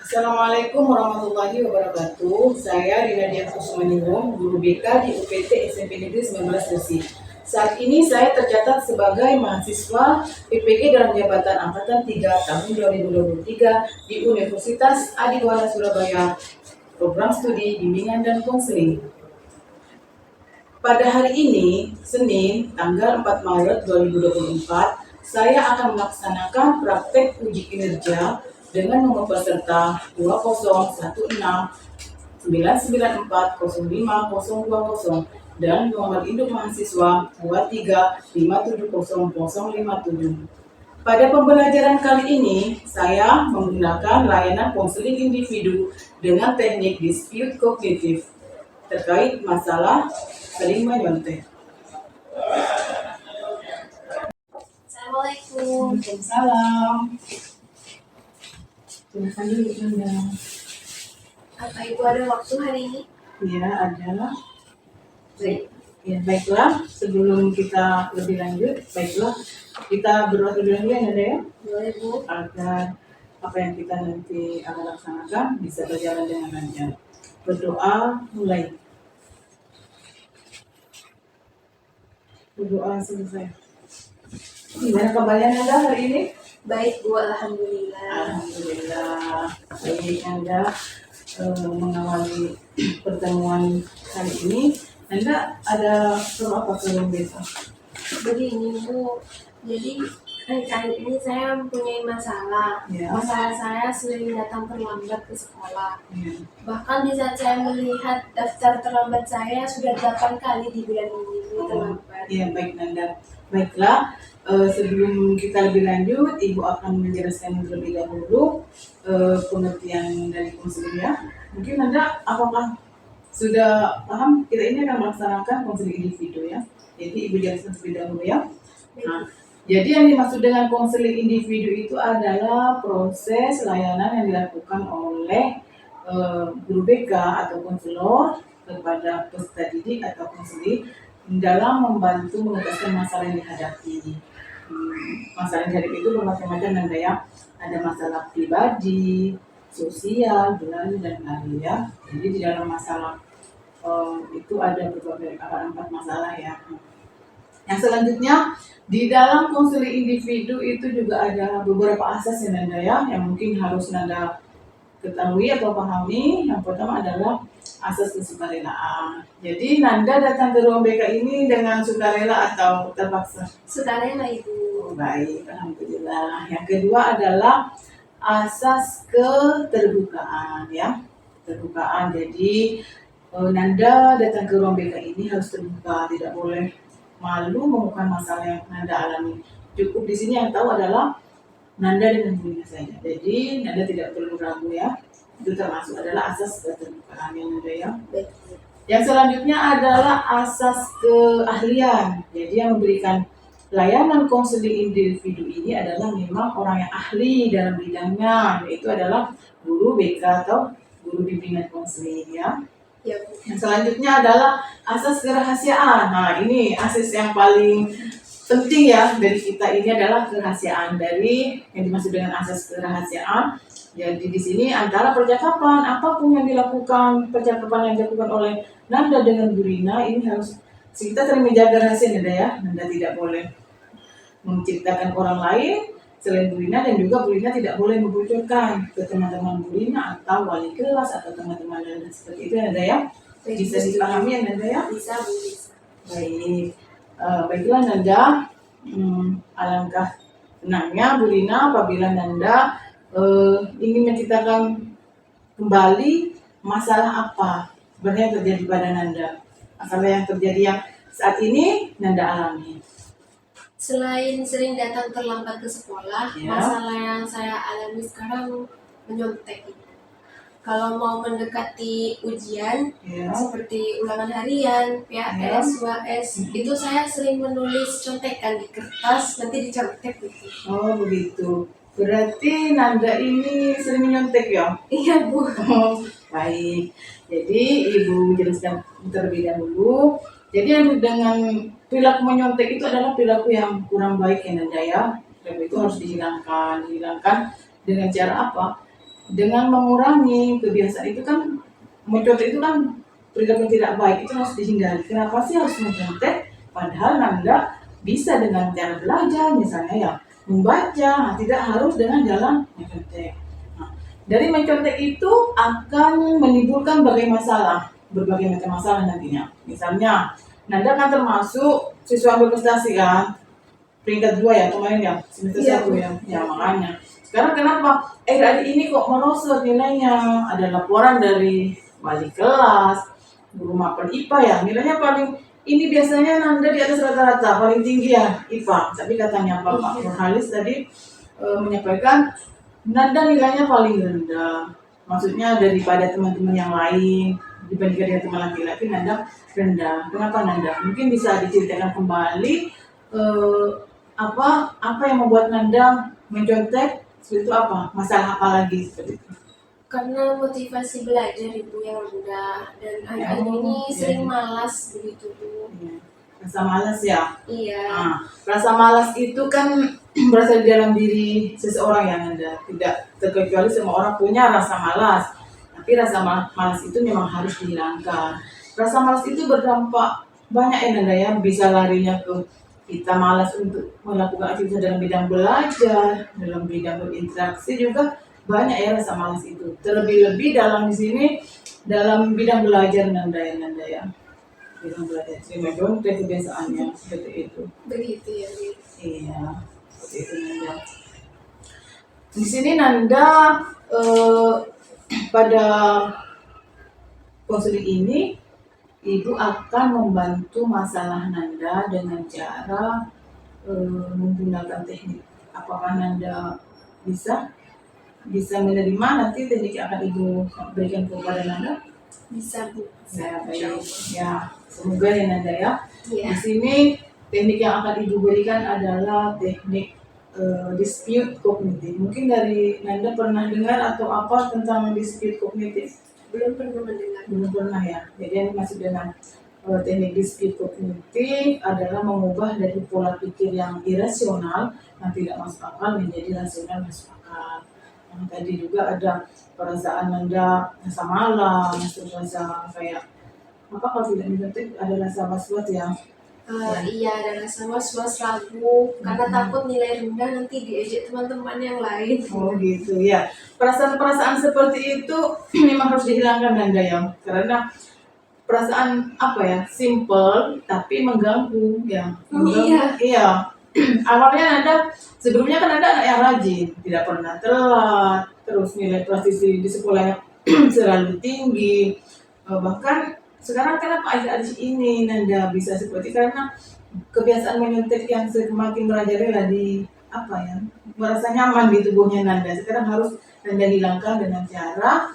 Assalamualaikum warahmatullahi wabarakatuh. Saya Rina Dian Kusmaningrum, guru BK di UPT SMP Negeri 19 Gresik. Saat ini saya tercatat sebagai mahasiswa PPG dalam jabatan Angkatan 3 tahun 2023 di Universitas Adiwara Surabaya, program studi bimbingan dan konseling. Pada hari ini, Senin, tanggal 4 Maret 2024, saya akan melaksanakan praktek uji kinerja dengan nomor peserta 20169940520 dan nomor induk mahasiswa 235700057. Pada pembelajaran kali ini, saya menggunakan layanan konseling individu dengan teknik dispute kognitif terkait masalah sering menyontek. Assalamualaikum. Waalaikumsalam. Silakan dulu Anda. Apa Ibu ada waktu hari ini? Ya, ada. Baik. Ya, baiklah. Sebelum kita lebih lanjut, baiklah kita berdoa terlebih dahulu ya, Anda ya, Boleh Bu. agar apa yang kita nanti akan laksanakan bisa berjalan dengan lancar. Berdoa mulai. Berdoa selesai. Gimana kabarnya Anda hari ini? Baik Bu, alhamdulillah. Alhamdulillah. Baik Anda mengawali pertemuan kali ini. Anda ada perlu apa yang biasa? Begini Bu, jadi kali ini saya mempunyai masalah. Ya. Masalah saya sering datang terlambat ke sekolah. Ya. Bahkan di saat saya melihat daftar terlambat saya sudah 8 kali di bulan ini terlambat. Iya, baik Nanda. Baiklah, sebelum kita lebih lanjut, Ibu akan menjelaskan terlebih dahulu pengertian dari konseling ya. Mungkin Nanda, apakah sudah paham kita ini akan melaksanakan konseling individu ya? Jadi Ibu jelaskan terlebih dahulu ya. Nah, jadi yang dimaksud dengan konseling individu itu adalah proses layanan yang dilakukan oleh guru BK atau konselor kepada peserta didik atau konseling dalam membantu menuntaskan masalah yang dihadapi. Masalah yang dihadapi itu bermacam-macam Nanda ya. Ada masalah pribadi, sosial, budaya dan lain ya. Jadi di dalam masalah itu ada berbagai 4 masalah ya. Yang selanjutnya di dalam konseling individu itu juga ada beberapa asas ya Nanda ya, yang mungkin harus Nanda ketahui atau pahami. Yang pertama adalah asas kesukarelaan. Jadi Nanda datang ke ruang BK ini dengan sukarela atau terpaksa? Sukarela Ibu. Baik, alhamdulillah. Yang kedua adalah asas keterbukaan ya. Terbukaan. Jadi Nanda datang ke ruang BK ini harus terbuka, tidak boleh malu mengungkapkan masalah yang Nanda alami. Cukup di sini yang tahu adalah Nanda dengan dirinya saja. Jadi Nanda tidak perlu ragu ya. Itu termasuk adalah asas keterbukaan yang Nanda ya. Baik. Yang selanjutnya adalah asas keahlian. Jadi yang memberikan layanan konseling individu ini adalah memang orang yang ahli dalam bidangnya, yaitu adalah guru BK atau guru bimbingan konseling ya. Ya Bu. Yang selanjutnya adalah asas kerahasiaan. Nah, ini asas yang paling penting ya dari kita, ini adalah kerahasiaan. Dari yang dimaksud dengan asas kerahasiaan, jadi di sini antara percakapan apapun yang dilakukan, percakapan yang dilakukan oleh Nanda dengan Bu Rina, ini harus kita sering menjaga rahasia Nanda ya. Nanda tidak boleh menceritakan orang lain selain Bu Rina, dan juga Bu Rina tidak boleh membocorkan ke teman-teman Bu Rina atau wali kelas atau teman-teman Nanda seperti itu Nanda ya. Bisa dipahami ya Nanda ya? Bisa Bu, bisa. Baik, baiklah Nanda. Alangkah senangnya Bu Rina apabila Nanda ingin menceritakan kembali masalah apa sebenarnya yang terjadi pada Nanda, masalah yang terjadi yang saat ini Nanda alami. Selain sering datang terlambat ke sekolah, Ya. masalah yang saya alami sekarang menyontek. Kalau mau mendekati ujian, Ya. seperti ulangan harian, PAS, UAS, itu saya sering menulis contekan di kertas, nanti dicontek gitu. Oh begitu. Berarti Nanda ini sering menyontek ya? Iya Bu. Oh, baik. Jadi Ibu jelaskan terlebih dahulu. Jadi dengan perilaku menyontek itu adalah perilaku yang kurang baik ya Nanda ya. Perilaku itu harus dihilangkan. Dihilangkan dengan cara apa? dengan mengurangi kebiasaan itu kan, mencontek itu kan perilaku yang tidak baik, itu harus dihindari. Kenapa sih harus mencontek? Padahal Nanda bisa dengan cara belajar, misalnya ya membaca, tidak harus dengan jalan mencontek. Nah, dari mencontek itu akan menimbulkan berbagai macam masalah nantinya. Misalnya, Nanda kan termasuk siswa berprestasi kan, peringkat 2 ya kemarin ya, semester Iya, 1 Bu. ya makanya. Sekarang kenapa adik ini kok merosot nilainya? Ada laporan dari wali kelas, guru mapel IPA ya, nilainya paling ini biasanya Nanda di atas rata-rata, paling tinggi ya IPA. Tapi katanya Bapak Nurhalis tadi menyampaikan Nanda nilainya paling rendah. Maksudnya daripada teman-teman yang lain, dibandingkan dengan teman laki-laki Nanda rendah. Kenapa Nanda? Mungkin bisa diceritakan kembali eh, apa yang membuat Nanda mencontek, seperti itu apa? Masalah apa lagi seperti itu? Karena motivasi belajar Ibu yang rendah dan akhir-akhir ini Iya. sering malas begitu Bu. Iya. Rasa malas ya. Iya. Nah, rasa malas itu kan berasal di dalam diri seseorang yang Nanda. Tidak terkecuali semua orang punya rasa malas. Tapi rasa malas itu memang harus dihilangkan. Rasa malas itu berdampak banyak ya Nanda ya. Bisa larinya ke kita malas untuk melakukan aktivitas dalam bidang belajar, dalam bidang berinteraksi juga banyak ya rasa malas itu. Terlebih-lebih dalam di sini dalam bidang belajar Nanda ya. Bidang belajar terima contoh kebiasaannya seperti itu. Begitu ya Bu. Iya, seperti itu Nanda. Di sini Nanda pada konseling ini Ibu akan membantu masalah Nanda dengan cara menggunakan teknik. Apakah Nanda bisa menerima nanti teknik yang akan Ibu berikan kepada Nanda? Bisa Bu. Ya, baik. Ya, semoga ya Nanda ya. Iya. Di sini teknik yang akan Ibu berikan adalah teknik dispute kognitif. Mungkin dari Nanda pernah dengar atau apa tentang dispute kognitif? Belum pernah mendengar. Belum pernah ya. Jadi yang masuk dengan teknik dispute kognitif adalah mengubah dari pola pikir yang irasional yang tidak masuk akal menjadi rasional masuk akal. Yang tadi juga ada perasaan Nanda rasa malas, rasa kayak apa kalau tidak dibentuk ada rasa was-was ya. Iya, ada rasa was-was ragu karena takut nilai rendah nanti diejek teman-teman yang lain. Oh gitu ya. Perasaan-perasaan seperti itu memang harus dihilangkan Nanda ya. Karena perasaan apa ya, simple tapi mengganggu ya. Iya. Iya. Awalnya Nanda sebelumnya kan Nanda anak yang rajin, tidak pernah telat, terus nilai prestasi di sekolahnya selalu tinggi. Bahkan sekarang kenapa adik-adik ini Nanda bisa seperti karena kebiasaan menyuntik yang semakin merajalela di apa ya, merasa nyaman di tubuhnya Nanda. Sekarang harus Nanda hilangkan dengan cara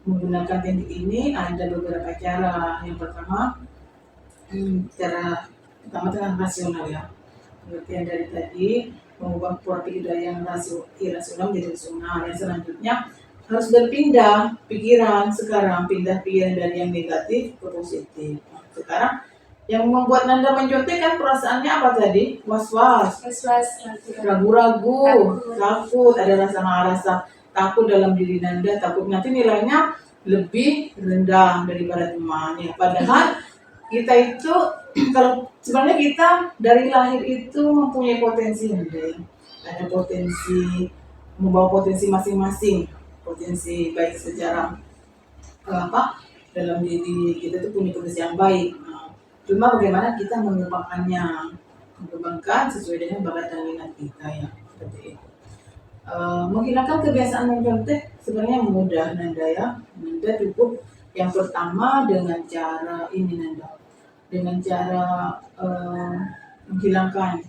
menggunakan teknik ini. Ada beberapa cara. Yang pertama cara pertama dengan rasional ya, pengertian dari tadi mengubah pola pikir dari yang irasional menjadi rasional. Yang selanjutnya harus berpindah pikiran, sekarang pindah pikiran dari yang negatif ke positif. Nah, sekarang yang membuat Nanda mencontek kan perasaannya apa tadi? Was-was, Was-was ragu-ragu, takut, ada rasa takut dalam diri Nanda, takut nanti nilainya lebih rendah daripada temannya. Padahal kita itu kalau sebenarnya kita dari lahir itu mempunyai potensi Nanda. Ada potensi, membawa potensi masing-masing. Potensi baik secara dalam diri kita itu punya potensi yang baik. Nah, cuma bagaimana kita mengembangkan sesuai dengan bakat dan minat kita ya, seperti itu. Menghilangkan kebiasaan mencontek sebenarnya mudah Nanda ya. Nanda cukup yang pertama dengan cara ini Nanda, dengan cara menghilangkan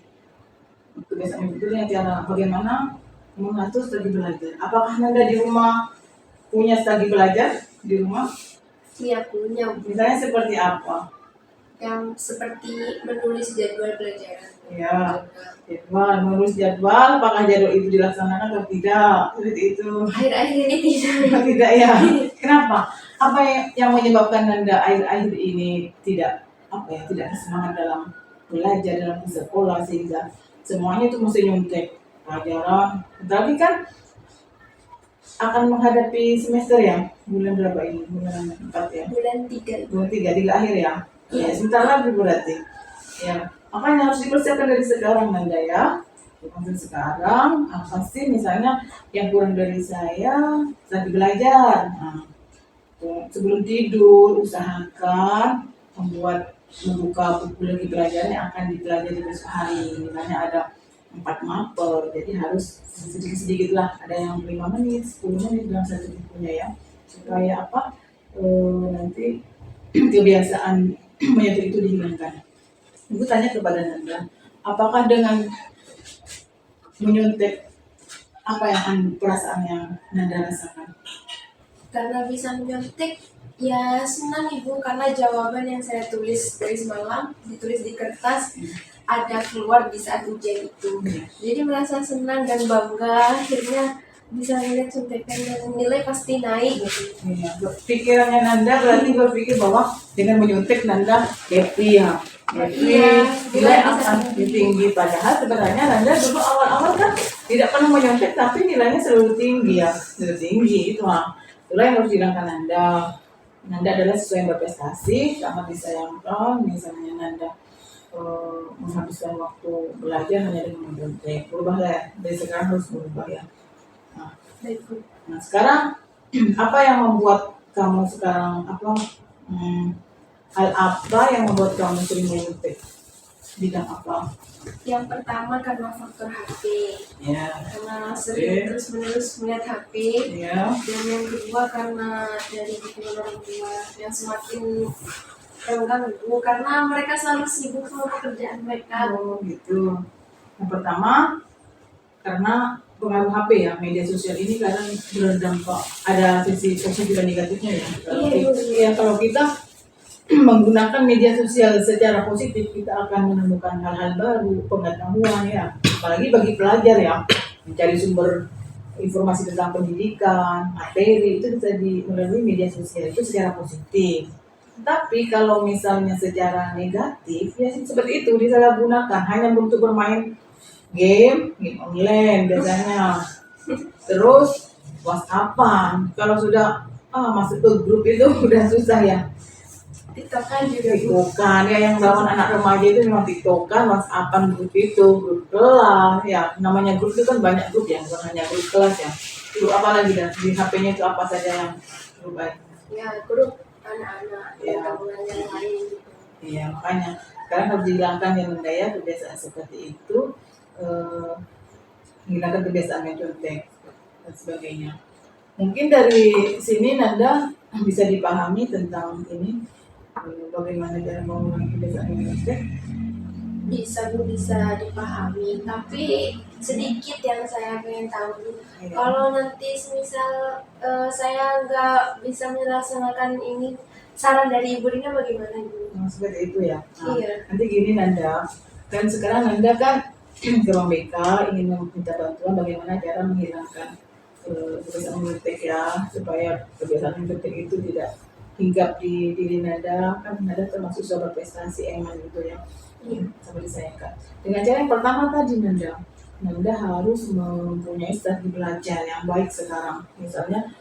kebiasaan mencontek dengan cara bagaimana mengatur strategi belajar. Apakah Nanda di rumah punya strategi belajar di rumah? Iya punya. Misalnya seperti apa? Yang seperti menulis jadwal pelajaran. Ya, jadwal, menulis jadwal. Apakah jadwal itu dilaksanakan atau tidak? Seperti itu. Akhir-akhir ini tidak. Tidak ya. Kenapa? Apa yang menyebabkan Nanda akhir-akhir ini tidak bersemangat dalam belajar dalam sekolah sehingga semuanya itu mesti nyontek pelajaran. Tapi kan akan menghadapi semester ya, bulan berapa ini? Bulan 4 ya? Bulan 3. Bulan 3, 3 akhir ya? Ya, sebentar lagi berarti. Ya, makanya harus dipersiapkan dari sekarang Nanda ya. Dari sekarang, pasti misalnya yang kurang dari saya lagi belajar. Nah, sebelum tidur usahakan membuka buku lagi pelajaran yang akan dipelajari besok hari. Misalnya ada 4 mapel, jadi harus sedikit-sedikit lah. Ada yang 5 menit, 10 menit dalam satu bukunya ya. Supaya apa? Nanti kebiasaan menyatu itu dihilangkan. Ibu tanya kepada Nanda, apakah dengan menyontek apa yang perasaan yang Nanda rasakan? Karena bisa menyontek, ya senang ibu, karena jawaban yang saya tulis dari semalam ditulis di kertas ada keluar di saat ujian itu. Jadi merasa senang dan bangga, akhirnya bisa melihat contekan dan nilai pasti naik gitu. Ya, pikirannya Nanda berarti berpikir bahwa dengan menyuntik Nanda happy ya. Happy, Iya, nilai bisa akan lebih tinggi. Padahal sebenarnya Nanda dulu awal-awal kan tidak pernah menyuntik tapi nilainya selalu tinggi ya, selalu tinggi itu mah. Itulah yang harus dihilangkan Nanda. Nanda adalah sesuai yang berprestasi, sangat disayangkan. Misalnya Nanda menghabiskan waktu belajar hanya dengan menyuntik. Berubahlah ya, dari sekarang harus berubah ya. Baik, Bu. Nah sekarang apa yang membuat kamu sekarang hal apa yang membuat kamu sering menyuntik? Bidang apa? Yang pertama karena faktor HP, Ya. karena sering terus-menerus melihat HP. Ya. Dan yang kedua karena dari dukungan orang tua yang semakin mengganggu, karena mereka selalu sibuk sama pekerjaan mereka. Oh gitu. Yang pertama karena pengaruh HP ya, media sosial ini kadang berdampak, ada sisi positif dan negatifnya ya. Kalau kita menggunakan media sosial secara positif, kita akan menemukan hal-hal baru, pengetahuan ya. Apalagi bagi pelajar ya, mencari sumber informasi tentang pendidikan, materi itu bisa melalui media sosial itu secara positif. Tapi kalau misalnya secara negatif, ya seperti itu disalahgunakan hanya untuk bermain game online biasanya. Terus WhatsAppan, kalau sudah masuk ke grup itu udah susah ya. TikTokan juga. TikTokan ya, yang lawan anak remaja itu memang TikTokan, WhatsAppan, grup itu, grup kelas ya. Namanya grup itu kan banyak grup ya, bukan hanya grup kelas ya. Grup apa lagi dah di HP-nya itu apa saja yang grup baik? Ya, grup anak-anak Ya. gabungan yang lain gitu. Iya makanya sekarang harus dihilangkan yang mendaya kebiasaan seperti itu, menghilangkan kebiasaan mencontek dan sebagainya. Mungkin dari sini Nanda bisa dipahami tentang ini, bagaimana cara mengurangi kebiasaan mencontek. Bisa dipahami, tapi sedikit yang saya ingin tahu. Ya. Kalau nanti misal saya nggak bisa melaksanakan ini, saran dari Ibu Rina bagaimana Ibu? Seperti itu ya. Nah, Iya. nanti gini Nanda, kan sekarang Nanda kan ke Bank BK ingin meminta bantuan bagaimana cara menghilangkan kebiasaan mencontek ya, supaya kebiasaan mencontek itu tidak hinggap di diri Nanda. Kan Nanda termasuk sebuah prestasi emang gitu ya. Sama disayangkan. Dengan cara yang pertama tadi Nanda harus mempunyai strategi belajar yang baik sekarang. Misalnya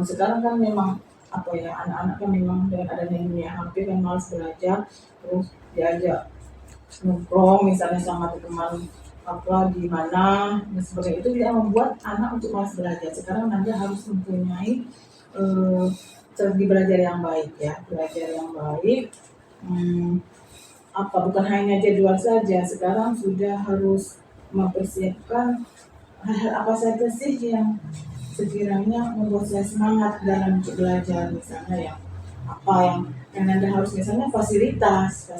sekarang kan memang apa ya, anak-anak kan memang dengan adanya dunia HP kan malas belajar, terus diajak nongkrong misalnya sama teman apa di mana dan sebagainya, itu tidak membuat anak untuk malas belajar. Sekarang Nanda harus mempunyai strategi belajar yang baik ya, belajar yang baik. Bukan hanya jadwal saja, sekarang sudah harus mempersiapkan hal-hal apa saja sih yang sekiranya membuat saya semangat dalam belajar. Misalnya ya apa yang Anda harus, misalnya fasilitas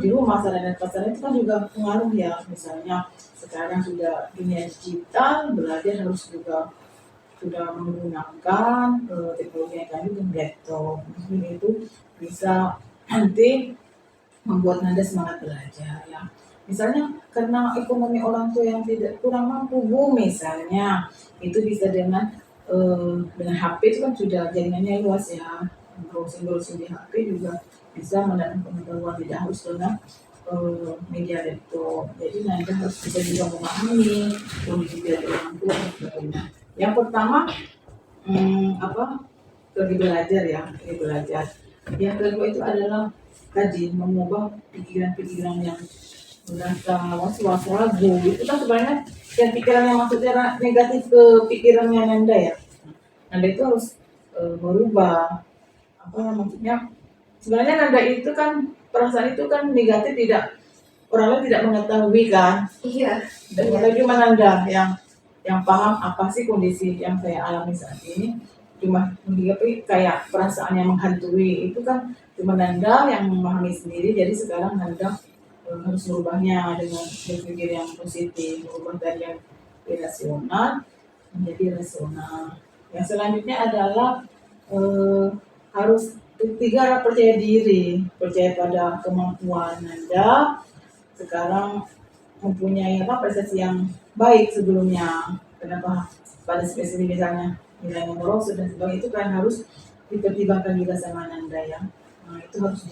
di rumah, sarana dan prasarana itu kan juga pengaruh ya. Misalnya sekarang sudah dunia digital, belajar harus juga sudah menggunakan teknologi yang canggih dan laptop. Itu bisa nanti membuat Nanda semangat belajar ya. Misalnya karena ekonomi orang tua yang tidak kurang mampu Bu, misalnya itu bisa dengan HP itu kan sudah jaringannya luas ya, browsing di HP juga bisa mendapat pengetahuan, tidak harus dengan media laptop. Jadi Nanda harus bisa juga memahami kondisi dari orang tua dan sebagainya. Yang pertama pergi belajar ya, pergi belajar. Yang kedua itu adalah tadi mengubah pikiran-pikiran yang merasa was-was ragu. Itu kan sebenarnya yang pikiran yang maksudnya negatif ke pikirannya Nanda ya. Nanda itu harus merubah maksudnya. Sebenarnya Nanda itu kan perasaan itu kan negatif, tidak orang lain tidak mengetahui kan. Iya. Dan cuma Nanda yang paham apa sih kondisi yang saya alami saat ini. Cuma kayak perasaan yang menghantui itu kan cuma Nanda yang memahami sendiri. Jadi sekarang Nanda harus merubahnya dengan berpikir yang positif, merubah dari yang irasional menjadi rasional. Yang selanjutnya adalah harus ketiga, percaya diri, percaya pada kemampuan Nanda. Sekarang mempunyai prestasi yang baik sebelumnya. Kenapa pada spesifik misalnya nilainya merosot dan sebagainya, itu kan harus dipertimbangkan juga sama Nanda ya. Nah, itu harus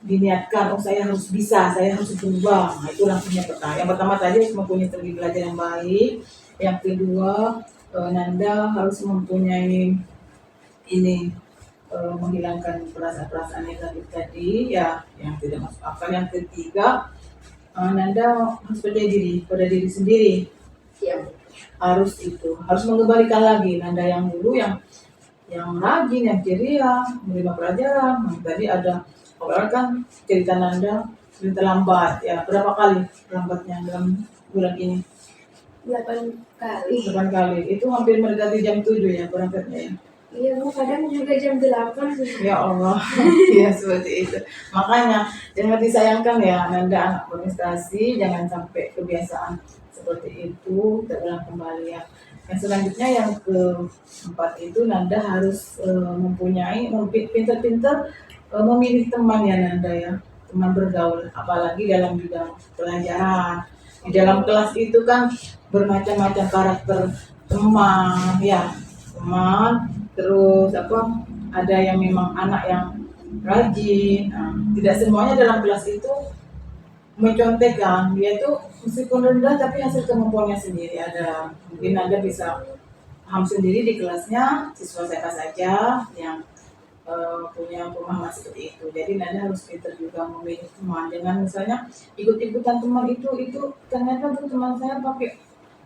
diniatkan, saya harus bisa, saya harus berubah. Nah, itu langsungnya pertama. Yang pertama tadi harus mempunyai strategi belajar yang baik. Yang kedua, Nanda harus mempunyai menghilangkan perasaan-perasaan negatif tadi ya, yang tidak masuk akal. Yang ketiga, Nanda harus percaya diri pada diri sendiri. Iya. Harus mengembalikan lagi Nanda yang dulu yang rajin, yang ceria, menerima pelajaran. Nah, tadi ada orang kan cerita Nanda cerita lambat ya, berapa kali lambatnya dalam bulan ini? 8 kali. 8 kali, itu hampir mendekati jam 7 ya berangkatnya ya. Iya Bu, kadang juga jam 8. Ya Allah, ya seperti itu. Makanya jangan disayangkan ya Nanda anak berprestasi, jangan sampai kebiasaan seperti itu terulang kembali ya. Yang selanjutnya yang keempat itu Nanda harus mempunyai pintar-pintar memilih teman ya Nanda ya, teman bergaul, apalagi dalam bidang pelajaran. Di dalam kelas itu kan bermacam-macam karakter teman ya, terus ada yang memang anak yang rajin. Nah, tidak semuanya dalam kelas itu mencontekkan, dia tuh meskipun rendah tapi hasil kemampuannya sendiri ada. Mungkin Anda bisa paham sendiri di kelasnya siswa siapa saja yang punya pemahaman seperti itu. Jadi Nanda harus pintar juga memilih teman. Dengan misalnya ikut-ikutan teman itu ternyata tuh teman saya pakai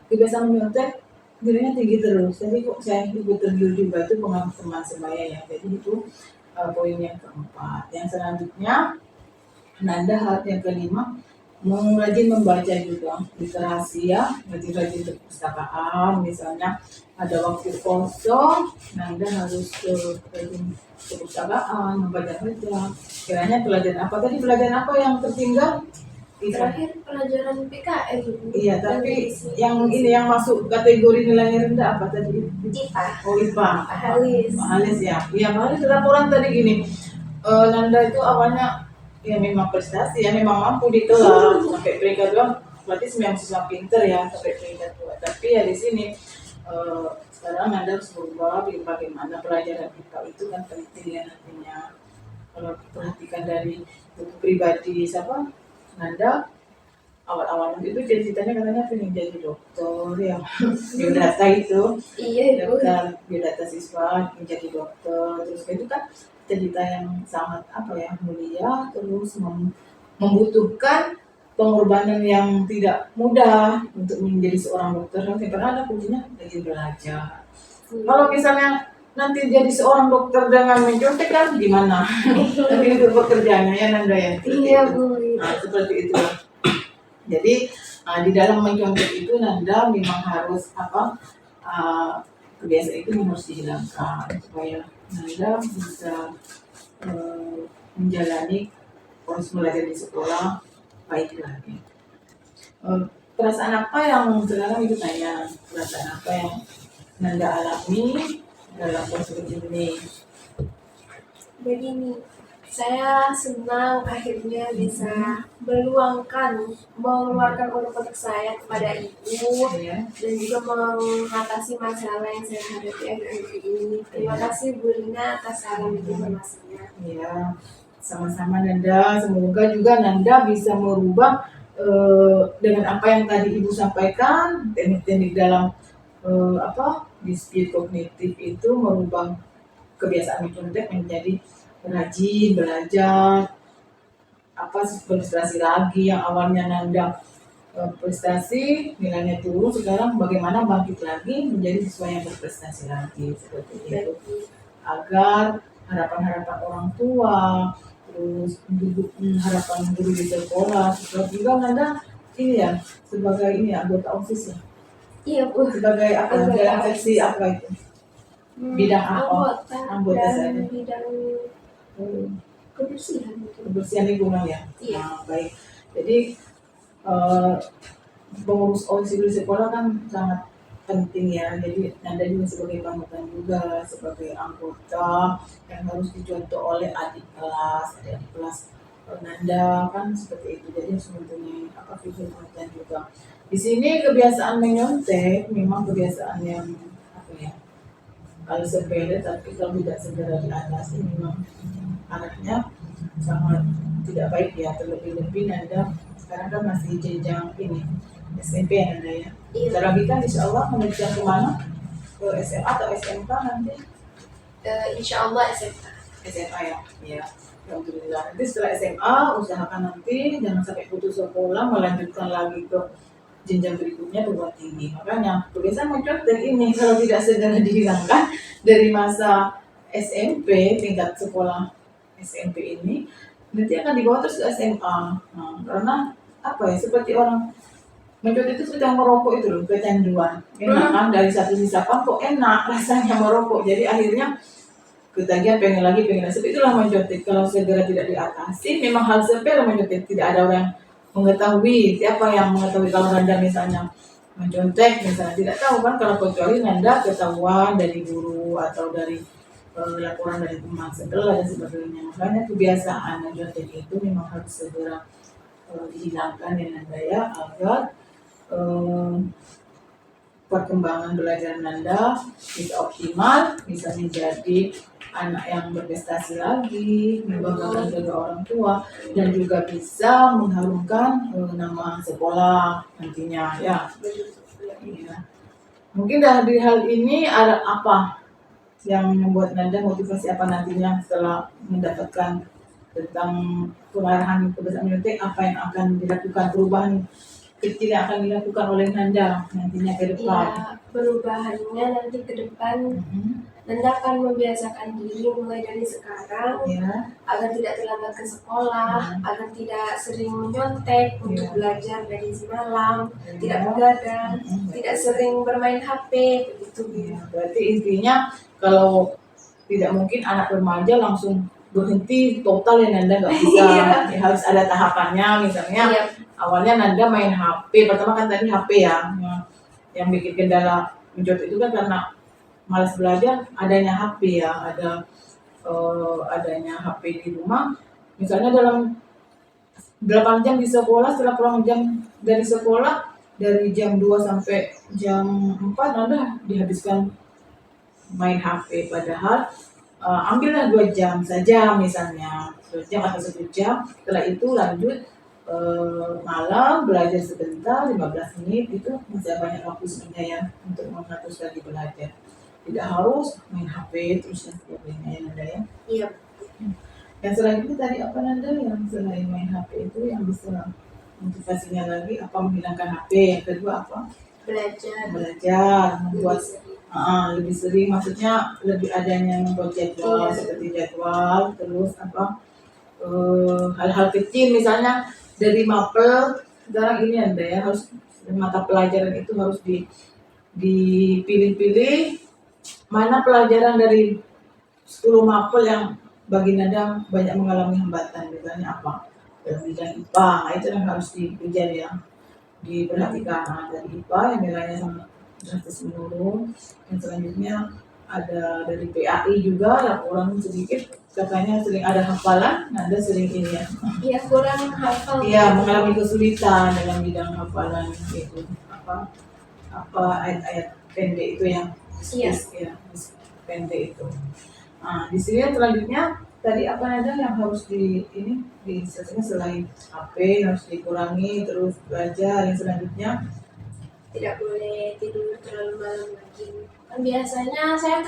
kebiasaan menyontek, nilainya tinggi terus. Jadi kok saya ikut tergiur juga, itu pengaruh teman sebaya ya. Jadi itu poin yang keempat. Yang selanjutnya Nanda yang kelima rajin membaca juga literasi ya, rajin perpustakaan. Misalnya ada waktu kosong, Nanda harus rajin perpustakaan, membaca-baca. Kiranya pelajaran apa yang tertinggal? Terakhir pelajaran PKN. Iya, tapi yang masuk kategori nilainya rendah apa tadi? IPA. Oh, IPA. Halis Ya. Iya, Halis laporan tadi gini. Nanda itu awalnya ya memang prestasi ya, memang mampu di kelas sampai peringkat 2, berarti memang siswa pinter ya sampai peringkat 2. Tapi ya di sini sekarang Nanda harus berubah bagaimana pelajaran IPA itu kan penting ya nantinya. Kalau perhatikan dari buku pribadi Nanda awal-awal itu ceritanya katanya pengen jadi dokter ya. Biodata itu. Iya, biodata siswa menjadi dokter. Terus itu kan cerita yang sangat mulia, terus membutuhkan pengorbanan yang tidak mudah untuk menjadi seorang dokter. Karena ada kuncinya lagi belajar. Kalau misalnya nanti jadi seorang dokter dengan mencontek kan gimana? Tapi itu pekerjaannya ya Nanda ya. Iya Bu. Nah, seperti itu. Jadi di dalam mencontek itu Nanda memang harus kebiasaan itu harus dihilangkan supaya Nanda bisa menjalani proses belajar di sekolah baik lagi. Perasaan apa yang sekarang itu tanya, perasaan apa yang Nanda alami dalam proses ini? Begini, saya senang akhirnya bisa mengeluarkan unek-unek saya kepada ibu dan juga mengatasi masalah yang saya hadapi akhir-akhir ini. Terima kasih Bu Rina atas saran informasinya. Ya, sama-sama Nanda. Semoga juga Nanda bisa merubah dengan apa yang tadi Ibu sampaikan, teknik-teknik dalam dispute kognitif itu merubah kebiasaan mencontek menjadi rajin belajar, prestasi lagi yang awalnya Nanda prestasi nilainya turun, sekarang bagaimana bangkit lagi menjadi siswa yang berprestasi lagi seperti itu, agar harapan-harapan orang tua, terus harapan guru di sekolah, juga Nanda ini ya sebagai ini anggota OSIS ya, Iya Bu. sebagai apa Anggota dalam seksi apa itu bidang apa? Anggota dan saya. bidang kebersihan gitu. Kebersihan lingkungan ya. Iya. Nah, baik. Jadi pengurus OSIS di sekolah kan sangat penting ya. Jadi Nanda juga sebagai panutan juga, sebagai anggota yang harus dicontoh oleh adik kelas Nanda kan seperti itu. Jadi harus mempunyai figur panutan juga. Di sini kebiasaan menyontek memang kebiasaan yang kalau sepele, tapi kalau tidak segera diatasi memang anaknya sangat tidak baik ya. Terlebih-lebih Nanda sekarang kan masih jenjang ini SMP ya Nanda ya. Iya. Secara lagi kan insya Allah menuju kemana? Ke SMA atau SMK nanti? Insya Allah SMA. SMA ya. Iya. Alhamdulillah. Nanti setelah SMA usahakan nanti jangan sampai putus sekolah, melanjutkan lagi ke jenjang berikutnya perguruan tinggi. Makanya kebiasaan mencontek ini kalau tidak segera dihilangkan dari masa SMP, tingkat sekolah SMP ini nanti akan dibawa terus ke SMA. Nah, karena seperti orang mencontek itu seperti yang merokok itu loh, kecanduan. Enak kan dari satu sisapan kok enak rasanya merokok. Jadi akhirnya ketagihan pengen lagi. Itulah mencontek. Kalau segera tidak diatasi, memang hal sepele mencontek. Tidak ada orang mengetahui, siapa yang mengetahui kalau Nanda misalnya mencontek misalnya, tidak tahu kan, kalau kecuali Nanda ketahuan dari guru atau dari laporan dari teman sebelah dan sebagainya. Makanya kebiasaan mencontek itu memang harus segera dihilangkan ya Nanda ya, agar perkembangan belajar Nanda bisa optimal, bisa menjadi anak yang berprestasi lagi, membanggakan kedua orang tua, dan juga bisa mengharumkan nama sekolah nantinya ya. Ya. Mungkin dari hal ini ada apa yang membuat Nanda, motivasi apa nantinya setelah mendapatkan tentang pengarahan kebiasaan mencontek, apa yang akan dilakukan, perubahan kecil yang akan dilakukan oleh Nanda nantinya ke depan? Ya, perubahannya nanti ke depan Nanda akan membiasakan diri mulai dari sekarang agar tidak terlambat ke sekolah, agar tidak sering menyontek untuk belajar dari malam, tidak begadang, tidak sering bermain HP begitu. Berarti intinya kalau tidak mungkin anak remaja langsung berhenti total ya Nanda, nggak bisa. Ya, harus ada tahapannya. Misalnya awalnya Nanda main HP, pertama kan tadi HP ya, yang bikin kendala mencontek itu kan karena malas belajar, adanya HP ya, adanya HP di rumah. Misalnya dalam 8 jam di sekolah, setelah pulang jam dari sekolah, dari jam 2 sampai jam 4 Nanda dihabiskan main HP, padahal ambillah 2 jam saja misalnya, 2 jam atau 1 jam, setelah itu lanjut malam belajar sebentar 15 menit, itu masih banyak waktu sebenarnya ya untuk mengatur lagi belajar. Tidak harus main HP terus dan sebagainya ya Nanda ya. Iya. Yang selanjutnya tadi apa Nanda, yang selain main HP itu yang bisa motivasinya lagi apa? Menghilangkan HP. Yang kedua apa? Belajar, membuat lebih sering, maksudnya lebih adanya membuat jadwal, seperti jadwal, terus hal-hal kecil misalnya dari mapel. Sekarang ini Nanda ya, harus mata pelajaran itu harus dipilih-pilih mana pelajaran dari 10 mapel yang bagi Nanda banyak mengalami hambatan, misalnya apa? Dalam bidang IPA, itu yang harus dikejar ya, diperhatikan. Dari IPA yang nilainya sangat drastis menurun. Yang selanjutnya ada dari PAI juga, laporan sedikit, katanya sering ada hafalan, Nanda sering ini ya. Iya, kurang hafal. Iya, mengalami kesulitan dalam bidang hafalan itu. Ayat-ayat pendek itu yang pendek itu. Nah, di sini selanjutnya tadi apa Nanda yang harus diselesaikan selain HP harus dikurangi, terus belajar. Yang selanjutnya tidak boleh tidur terlalu malam lagi. Kan biasanya saya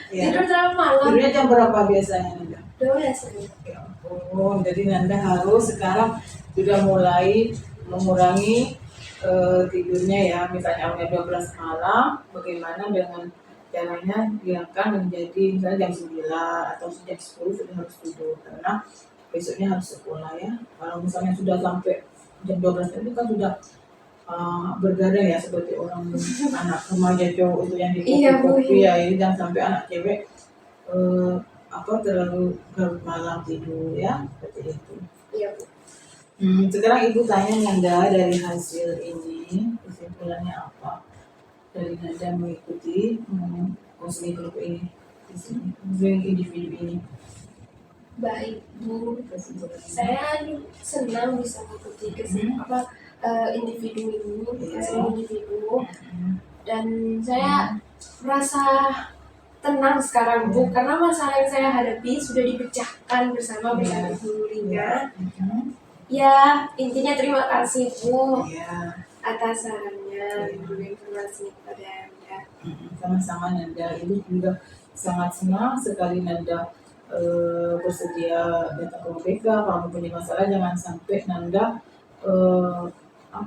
Ya. tidur terlalu malam. Tidurnya jam berapa biasanya Nanda? 12 nih. Ya ampun, jadi Nanda harus sekarang sudah mulai mengurangi tidurnya ya. Misalnya awalnya 12 malam, bagaimana dengan caranya diangkat menjadi misalnya jam 9 atau jam 10 sudah harus tidur karena besoknya harus sekolah ya. Kalau misalnya sudah sampai jam 12 itu kan sudah bergadang ya seperti orang anak remaja cowok itu yang di Iya, Bu. kopi ya, ini jangan sampai anak cewek terlalu larut malam tidur ya seperti itu. Iya, Bu. Sekarang ibu tanya Nanda, dari hasil ini kesimpulannya apa dari Nanda mengikuti konseling grup ini di sini, konseling individu ini? Baik, Bu. Kesimpulannya. Saya senang bisa mengikuti individu ini, kesenangan individu, dan saya merasa tenang sekarang, Bu, karena masalah yang saya hadapi sudah dipecahkan bersama Ibu Lina. Ya, intinya terima kasih, Bu, Ya, atas sarannya dan juga informasi kepada Anda. sama-sama Nanda. Ibu juga sangat senang sekali Nanda bersedia datang ke UPK. Kalau mempunyai masalah jangan sampai Nanda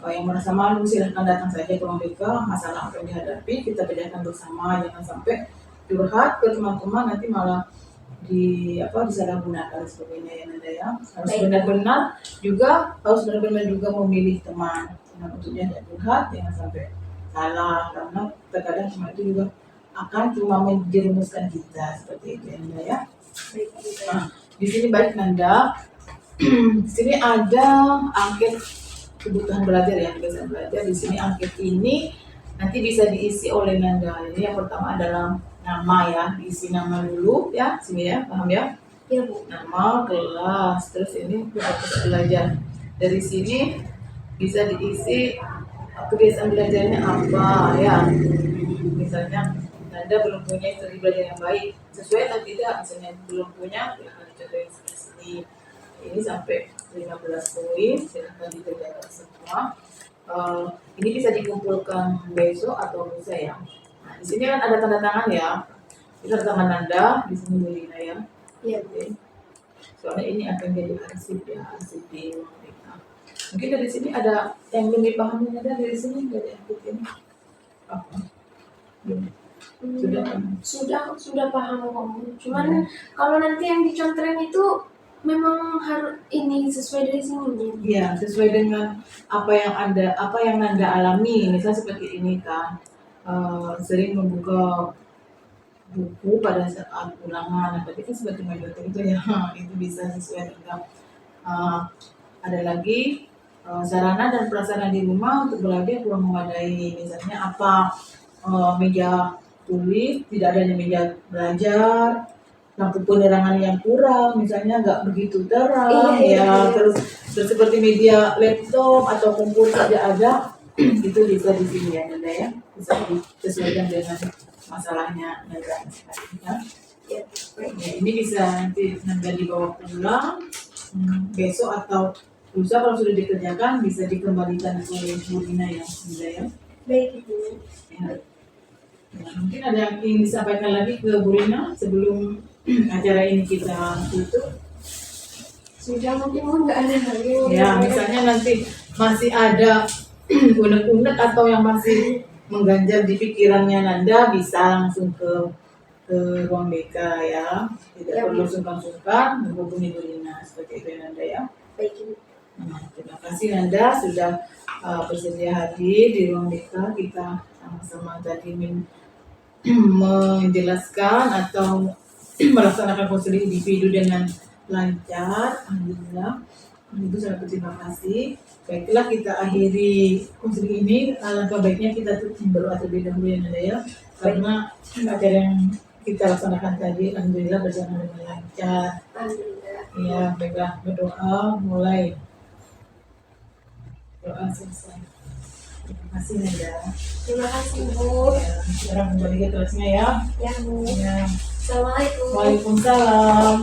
yang merasa malu, silahkan datang saja ke UPK. Masalah apa yang dihadapi kita pecahkan bersama, jangan sampai curhat ke teman-teman nanti malah disalahgunakan sebagainya ya Nanda ya. Harus Baik. benar-benar juga memilih teman untuk jangan curhat, jangan sampai salah karena terkadang teman itu juga akan cuma menjerumuskan kita seperti itu ya Nanda ya. Baik, Bu. Nah, di sini baik Nanda. Di sini ada angket kebutuhan belajar ya, kebiasaan belajar. Di sini angket ini nanti bisa diisi oleh Nanda. Ini yang pertama adalah nama ya, diisi nama dulu ya, sini ya, paham ya? Iya, Bu. Nama, kelas, terus ini kebiasaan belajar. Dari sini bisa diisi kebiasaan belajarnya apa ya. Misalnya Nanda belum punya strategi belajar yang baik, sesuai atau tidak, misalnya belum punya, silahkan dicobain sini. Ini sampai 15 poin, silahkan dikerjakan semua. Ini bisa dikumpulkan besok atau lusa ya. Nah, di sini kan ada tanda tangan ya. Ini tanda tangan Nanda, di sini Lina ya. Iya, Bu. Oke. Soalnya ini akan jadi arsip ya, arsip di ruang BK. Mungkin dari sini ada yang belum dipahami Nanda dari sini dari angkut ini. Apa? Belum. Sudah paham kok, Bu. Cuman kalau nanti yang dicontreng itu memang harus ini sesuai dari sini, Bu. Iya, sesuai dengan apa yang Nanda alami. Misalnya seperti ini kan, sering membuka buku pada saat ulangan, tapi kan seperti metode itu ya, itu bisa sesuai dengan ada lagi sarana dan prasarana di rumah untuk belajar kurang memadai. Misalnya meja tulis, tidak adanya meja belajar, lampu penerangan yang kurang, misalnya nggak begitu terang, Iya. terus seperti media laptop atau komputer tidak ada, itu bisa di sini ya Nanda ya, bisa disesuaikan dengan masalahnya Nanda. Ya. Ya, ini bisa nanti Nanda dibawa pulang besok atau lusa kalau sudah dikerjakan bisa dikembalikan ke Bu Lina ya Nanda ya. Baik, Ibu. Ya. Ya, mungkin ada yang ingin disampaikan lagi ke Bu Lina sebelum acara ini kita tutup. Sudah mungkin nggak ada lagi. Ya, misalnya nanti masih ada unek-unek atau yang masih mengganjal di pikirannya Nanda, bisa langsung ke ruang BK ya. Tidak Ya, perlu Bu. sungkan-sungkan menghubungi Bu Lina seperti itu ya Nanda ya. Baik, Ibu. Nah, terima kasih Nanda sudah bersedia hadir di ruang BK. Kita sama-sama tadi menjelaskan atau melaksanakan konseling individu dengan lancar, alhamdulillah. Ibu sangat berterima kasih. Baiklah, kita akhiri konseling ini. Alangkah baiknya kita berdoa terlebih dahulu ya Nanda ya, karena acara yang kita laksanakan tadi alhamdulillah berjalan dengan lancar. Alhamdulillah. Ya, baiklah, berdoa mulai. Doa selesai. Terima kasih Nanda. Terima kasih, Bu. Ya, sekarang kembali ke kelasnya ya. Ya, Bu. Ya. Assalamualaikum. Waalaikumsalam.